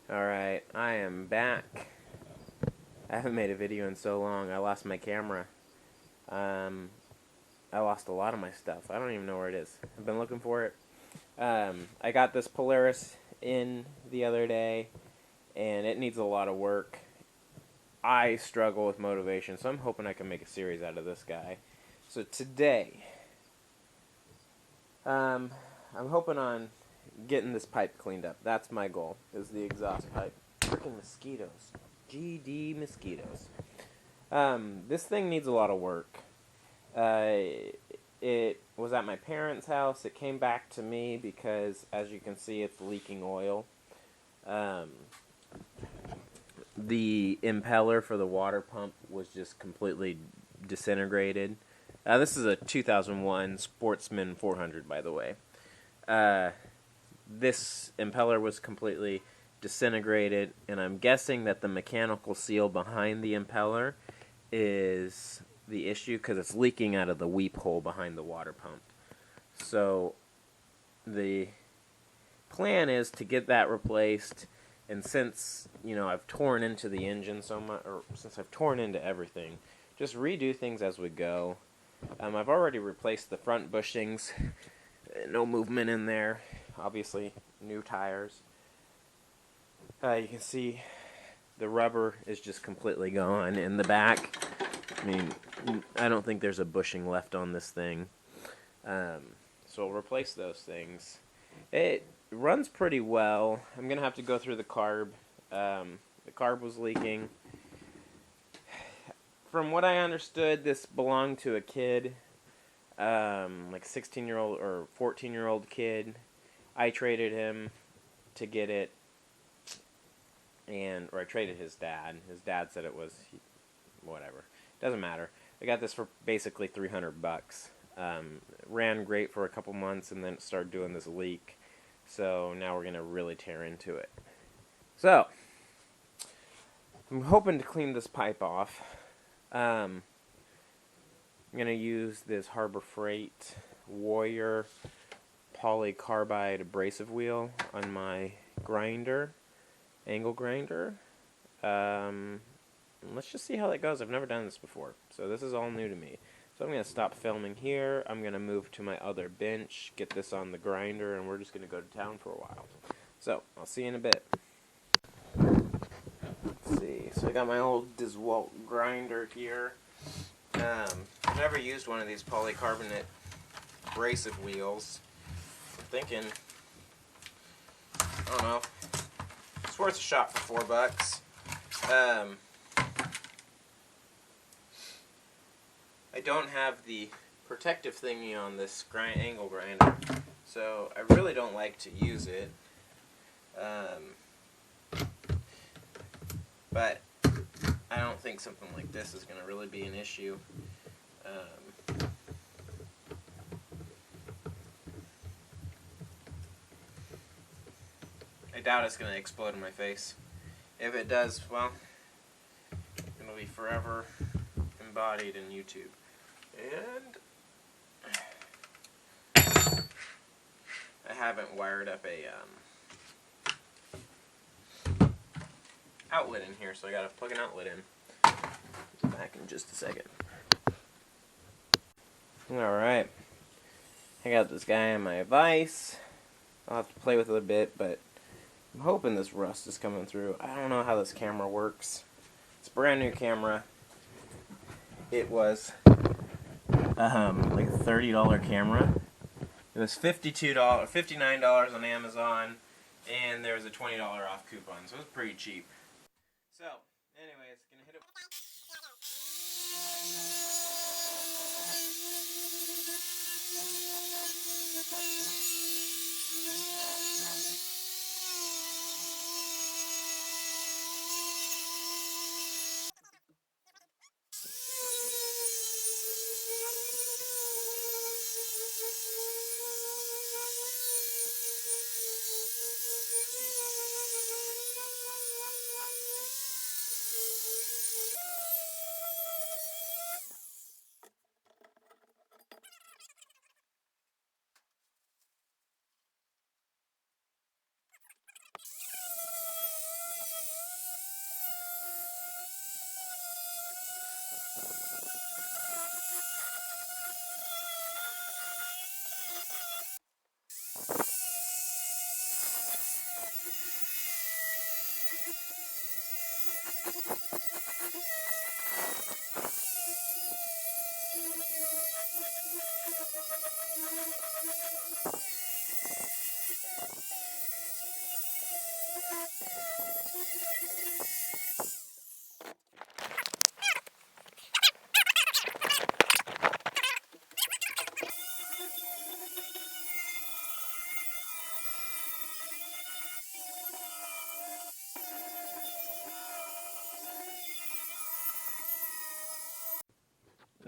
Alright, I am back. I haven't made a video in so long. I lost my camera. I lost a lot of my stuff. I don't even know where it is. I've been looking for it. I got this Polaris in the other day, and it needs a lot of work. I struggle with motivation, so I'm hoping I can make a series out of this guy. So today, I'm hoping on getting this pipe cleaned up. That's my goal, is the exhaust pipe. Freaking mosquitoes. GD mosquitoes. This thing needs a lot of work. It was at my parents' house. It came back to me because, as you can see, it's leaking oil. The impeller for the water pump was just completely disintegrated. This is a 2001 Sportsman 400, by the way. This impeller was completely disintegrated, and I'm guessing that the mechanical seal behind the impeller is the issue because it's leaking out of the weep hole behind the water pump. So the plan is to get that replaced, and since I've torn into the engine so much, or since I've torn into everything, just redo things as we go. I've already replaced the front bushings. No movement in there. Obviously, new tires. You can see the rubber is just completely gone in the back. I mean, I don't think there's a bushing left on this thing. So I'll replace those things. It runs pretty well. I'm going to have to go through the carb. The carb was leaking. From what I understood, this belonged to a kid, like a 16-year-old or 14-year-old kid. I traded him to get it, or I traded his dad. His dad said it was, whatever. Doesn't matter. I got this for basically $300. Ran great for a couple months, and then it started doing this leak. So now we're going to really tear into it. So, I'm hoping to clean this pipe off. I'm going to use this Harbor Freight Warrior polycarbide abrasive wheel on my grinder, angle grinder. Let's just see how that goes. I've never done this before, so this is all new to me. So I'm going to stop filming here. I'm going to move to my other bench, get this on the grinder, and we're just going to go to town for a while. So, I'll see you in a bit. Let's see. So I got my old DeWalt grinder here. I've never used one of these polycarbonate abrasive wheels. I'm thinking, I don't know, it's worth a shot for $4. I don't have the protective thingy on this angle grinder, so I really don't like to use it. But I don't think something like this is going to really be an issue. I doubt it's going to explode in my face. If it does, well, it'll be forever embodied in YouTube. And I haven't wired up a outlet in here, so I gotta plug an outlet in. Back in just a second. Alright. I got this guy on my vise. I'll have to play with it a bit, but I'm hoping this rust is coming through. I don't know how this camera works. It's a brand new camera. It was like a $30 camera. It was $59 on Amazon, and there was a $20 off coupon, so it was pretty cheap. So, anyways, gonna hit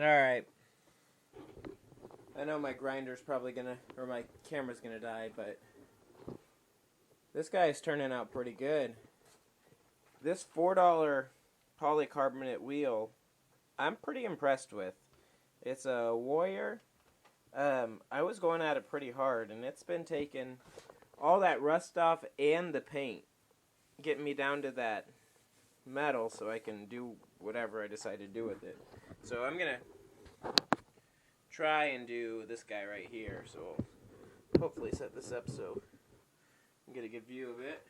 Alright. I know my grinder's probably gonna, or my camera's gonna die, but this guy's turning out pretty good. This $4 polycarbonate wheel, I'm pretty impressed with. It's a Warrior. I was going at it pretty hard, and it's been taking all that rust off and the paint, getting me down to that metal so I can do whatever I decide to do with it. So I'm going to try and do this guy right here. So I'll hopefully set this up so I can get a good view of it.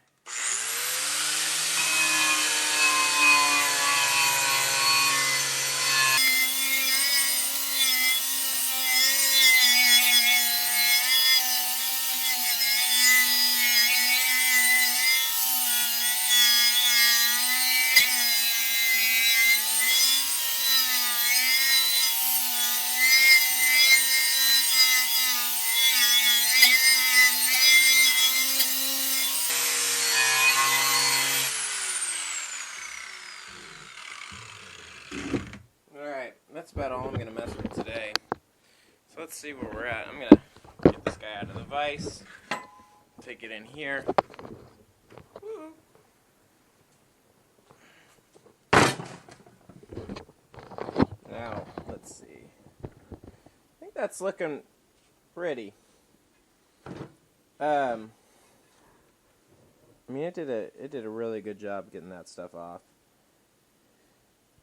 Alright, that's about all I'm going to mess with today. So let's see where we're at. I'm going to get this guy out of the vise, take it in here. Woo. Now, let's see. I think that's looking pretty. I mean, it did a really good job getting that stuff off.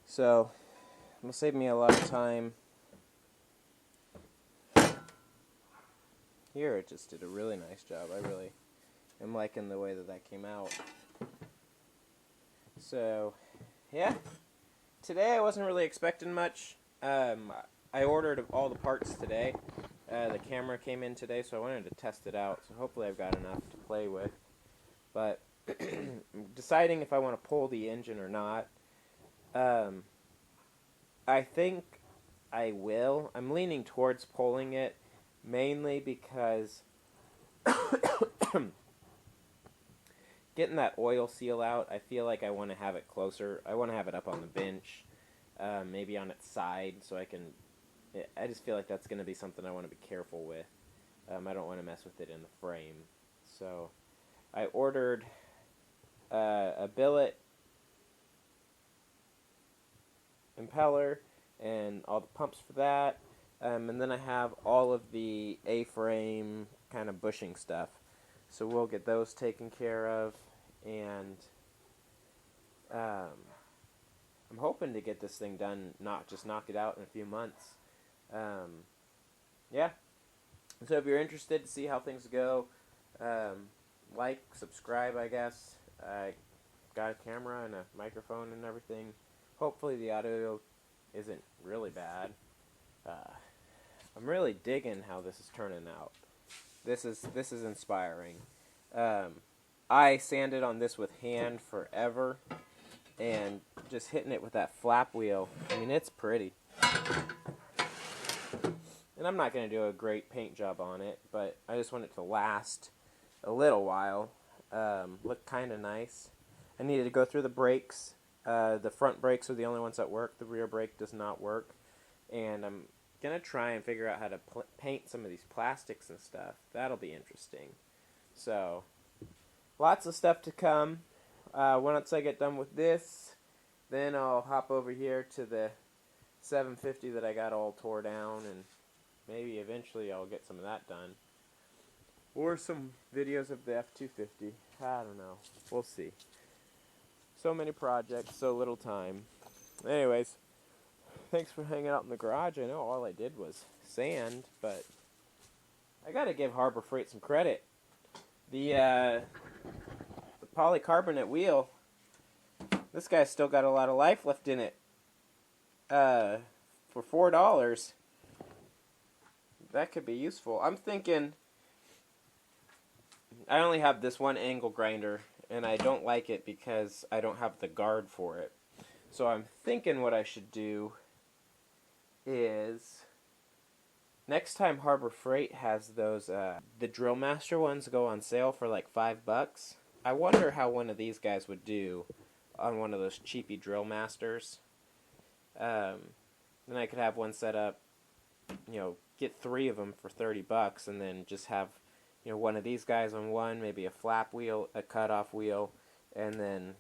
So it'll save me a lot of time. Here, it just did a really nice job. I really am liking the way that came out. So, yeah. Today I wasn't really expecting much. I ordered all the parts today. The camera came in today, so I wanted to test it out. So hopefully I've got enough to play with. But I'm deciding if I want to pull the engine or not. I think I will. I'm leaning towards pulling it, mainly because getting that oil seal out, I feel like I want to have it closer. I want to have it up on the bench, maybe on its side, so I can... I just feel like that's going to be something I want to be careful with. I don't want to mess with it in the frame. So I ordered a billet impeller and all the pumps for that, and then I have all of the A-frame kind of bushing stuff, so we'll get those taken care of, and I'm hoping to get this thing done, not just knock it out in a few months. Yeah, so if you're interested to see how things go, like, subscribe, I guess. I got a camera and a microphone and everything. Hopefully the audio isn't really bad. I'm really digging how this is turning out. This is inspiring. I sanded on this with hand forever, and just hitting it with that flap wheel, I mean, it's pretty. And I'm not going to do a great paint job on it, but I just want it to last a little while. Look kind of nice. I needed to go through the brakes. The front brakes are the only ones that work. The rear brake does not work. And I'm going to try and figure out how to paint some of these plastics and stuff. That'll be interesting. So, lots of stuff to come. Once I get done with this, then I'll hop over here to the 750 that I got all tore down, and maybe eventually I'll get some of that done. Or some videos of the F-250. I don't know. We'll see. So many projects, so little time. Anyways, thanks for hanging out in the garage. I know all I did was sand, but I gotta give Harbor Freight some credit. The polycarbonate wheel. This guy's still got a lot of life left in it. For $4. That could be useful. I'm thinking, I only have this one angle grinder, and I don't like it because I don't have the guard for it. So I'm thinking what I should do is, next time Harbor Freight has those, the Drill Master ones go on sale for like $5. I wonder how one of these guys would do on one of those cheapy Drill Masters. Then I could have one set up, get 3 of them for $30, and then just have, one of these guys on one, maybe a flap wheel, a cutoff wheel, and then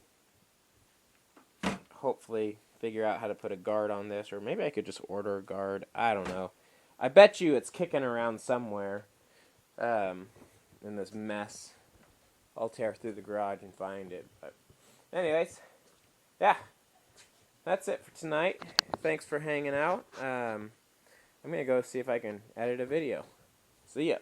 hopefully figure out how to put a guard on this, or maybe I could just order a guard. I don't know. I bet you it's kicking around somewhere in this mess. I'll tear through the garage and find it. But anyways, yeah, that's it for tonight. Thanks for hanging out. I'm going to go see if I can edit a video. See ya.